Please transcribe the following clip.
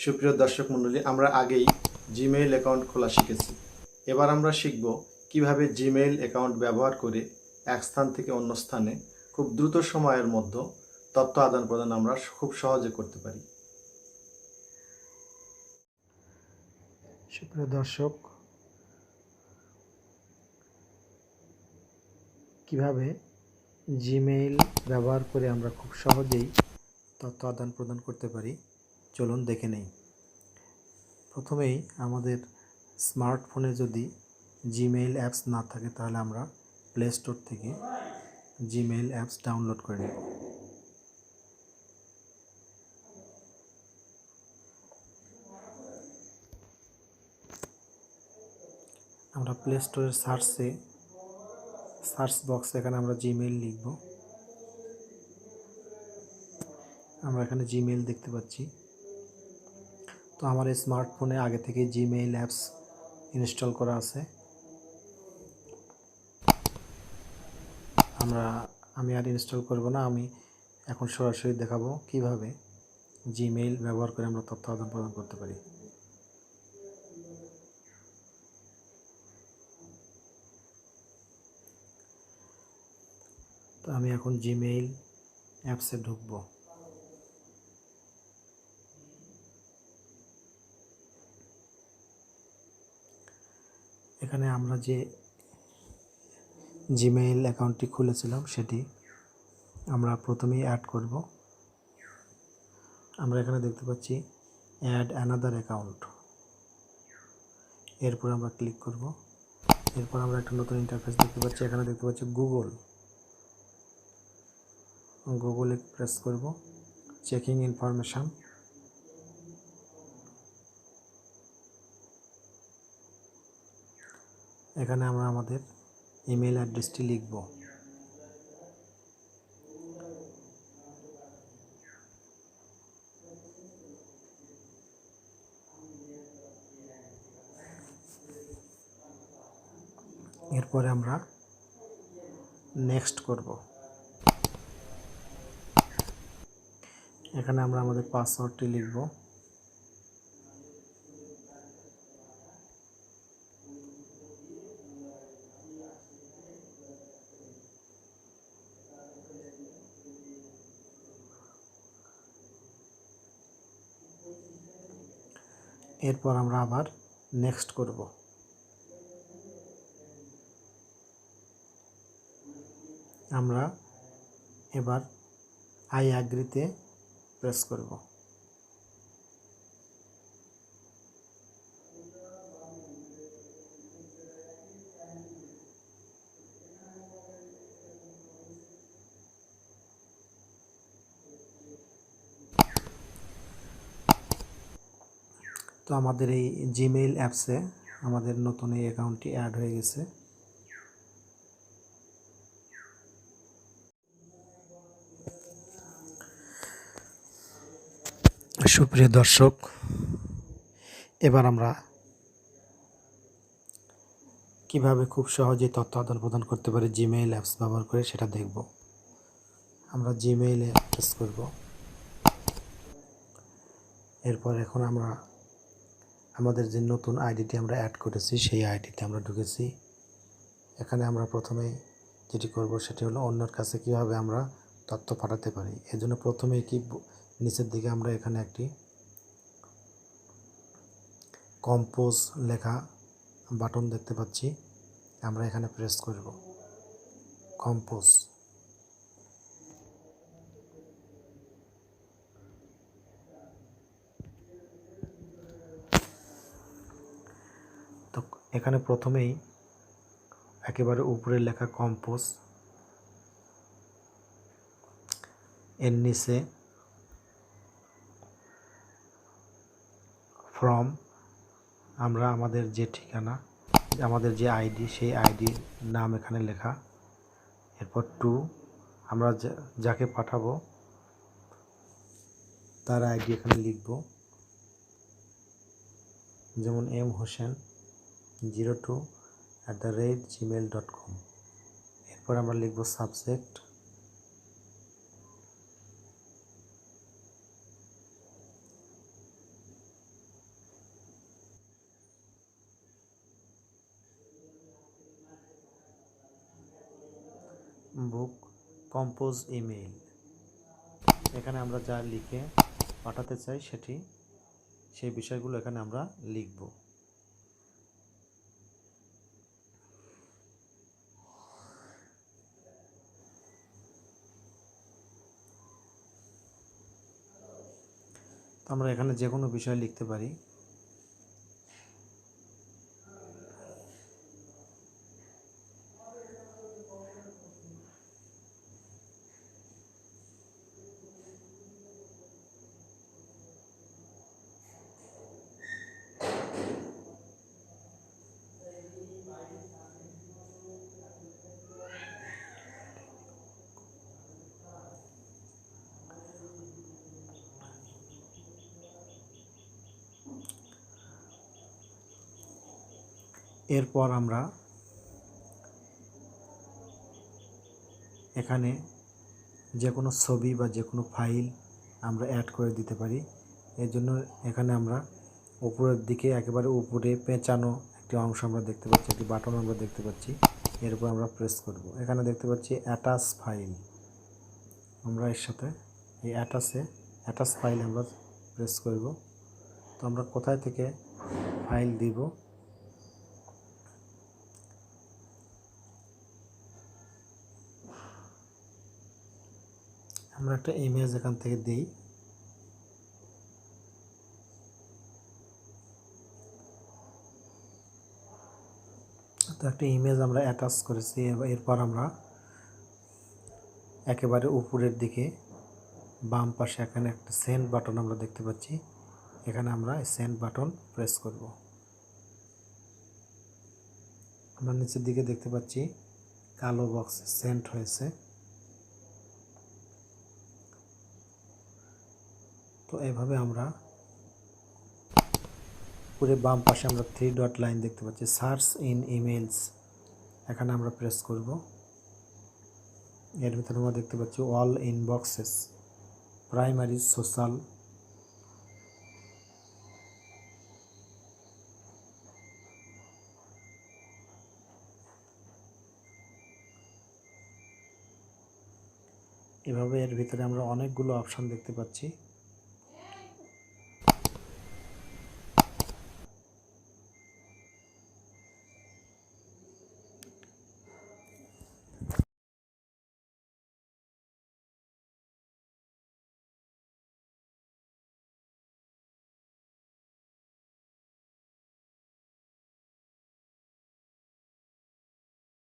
সুপ্রিয় দর্শক মণ্ডলী, আমরা আগেই জিমেইল অ্যাকাউন্ট খোলা শিখেছি। এবার আমরা শিখব কিভাবে জিমেইল অ্যাকাউন্ট ব্যবহার করে এক স্থান থেকে অন্য স্থানে খুব দ্রুত সময়ের মধ্যে তথ্য আদান প্রদান আমরা খুব সহজে করতে পারি। সুপ্রিয় দর্শক, কিভাবে জিমেইল ব্যবহার করে আমরা খুব সহজেই তথ্য আদান প্রদান করতে পারি চলুন দেখে নেই। প্রথমেই আমাদের স্মার্টফোনে যদি জিমেইল অ্যাপস না থাকে তাহলে আমরা প্লে স্টোর থেকে জিমেইল অ্যাপস ডাউনলোড করে নেব। আমরা প্লে স্টোরের সার্চ বক্সে এখানে আমরা জিমেইল লিখব। আমরা এখানে জিমেইল দেখতে পাচ্ছি। তো আমার এই স্মার্টফোনে আগে থেকে জিমেইল অ্যাপস ইনস্টল করা আছে। আমি আর ইনস্টল করব না, আমি এখন সরাসরি দেখাবো কিভাবে জিমেইল ব্যবহার করে আমরা তথ্য আদান প্রদান করতে পারি। তো আমি এখন জিমেইল অ্যাপসে ঢুকব। এখানে আমরা যে জিমেইল অ্যাকাউন্টটি খুলেছিলাম সেটি আমরা প্রথমেই অ্যাড করব। আমরা এখানে দেখতে পাচ্ছি অ্যাড অ্যানাদার অ্যাকাউন্ট, এরপর আমরা ক্লিক করব। এরপর আমরা একটা নতুন ইন্টারফেস দেখতে পাচ্ছি। এখানে দেখতে পাচ্ছি গুগলে প্রেস করব, চেকিং ইনফরমেশন। এখানে আমরা আমাদের ইমেল অ্যাড্রেসটি লিখব। এরপরে আমরা নেক্সট করব। এখানে আমরা আমাদের পাসওয়ার্ডটি লিখব। এরপর আমরা আবার নেক্সট করব। আমরা এবার আই অ্যাগ্রিতে প্রেস করব। তো আমাদের এই জিমেইল অ্যাপসে আমাদের নতুন এই অ্যাকাউন্টটি অ্যাড হয়ে গেছে। সুপ্রিয় দর্শক, এবার আমরা কিভাবে খুব সহজেই তথ্য আদান প্রদান করতে পারি জিমেইল অ্যাপস ব্যবহার করে সেটা দেখব। আমরা জিমেইলে প্রেস করব। এরপর এখন আমরা আমাদের যে নতুন আইডিটি আমরা অ্যাড করেছি সেই আইডিতে আমরা ঢুকেছি। এখানে আমরা প্রথমে যেটি করব সেটি হলো অন্যের কাছে কিভাবে আমরা তথ্য পাঠাতে পারি। এজন্য প্রথমে কি নিচের দিকে আমরা এখানে একটি কম্পোজ লেখা বাটন দেখতে পাচ্ছি। আমরা এখানে প্রেস করব কম্পোজ। তো এখানে প্রথমেই একেবারে উপরে লেখা কম্পোজ, এর নিচে ফ্রম, আমরা আমাদের যে ঠিকানা, আমাদের যে আইডি সেই আইডির নাম এখানে লেখা। এরপর টু, আমরা যাকে পাঠাবো তার আইডি এখানে লিখব, যেমন mhosain02@gmail.com। এরপর আমরা লিখব সাবজেক্ট, বুক কম্পোজ ইমেইল। এখানে আমরা যা লিখে পাঠাতে চাই সেই বিষয়গুলো এখানে আমরা লিখব। আমরা এখানে যে কোনো বিষয় লিখতে পারি। এরপর আমরা এখানে যে কোনো ছবি বা যে কোনো ফাইল আমরা অ্যাড করে দিতে পারি। এর জন্য এখানে আমরা উপরের দিকে একেবারে উপরে পেঁচানো একটি অংশ আমরা দেখতে পাচ্ছি, একটি বাটন আমরা দেখতে পাচ্ছি। এর উপর আমরা প্রেস করব। এখানে দেখতে পাচ্ছি অ্যাটাচ ফাইল। আমরা এর সাথে এই অ্যাটাচ ফাইল আমরা প্রেস করব। তো আমরা কোথায় থেকে ফাইল দিব, আমরা একটা ইমেজ এখান থেকে দিই। তো একটা ইমেজ আমরা অ্যাটাচ করেছি। এরপর আমরা একেবারে উপরের দিকে বাম পাশে এখানে একটা সেন্ড বাটন আমরা দেখতে পাচ্ছি। এখানে আমরা সেন্ড বাটন প্রেস করব। আমরা নিচের দিকে দেখতে পাচ্ছি কালো বক্স সেন্ড হয়েছে। তো এভাবে আমরা পুরো বাম পাশে আমরা 3 ডট লাইন দেখতে পাচ্ছি, সার্চ ইন ইমেলস। এখানে আমরা প্রেস করব। এর ভিতরে আমরা দেখতে পাচ্ছি অল ইনবক্সেস, প্রাইমারি, সোশ্যাল। এভাবে এর ভিতরে আমরা অনেকগুলো অপশন দেখতে পাচ্ছি।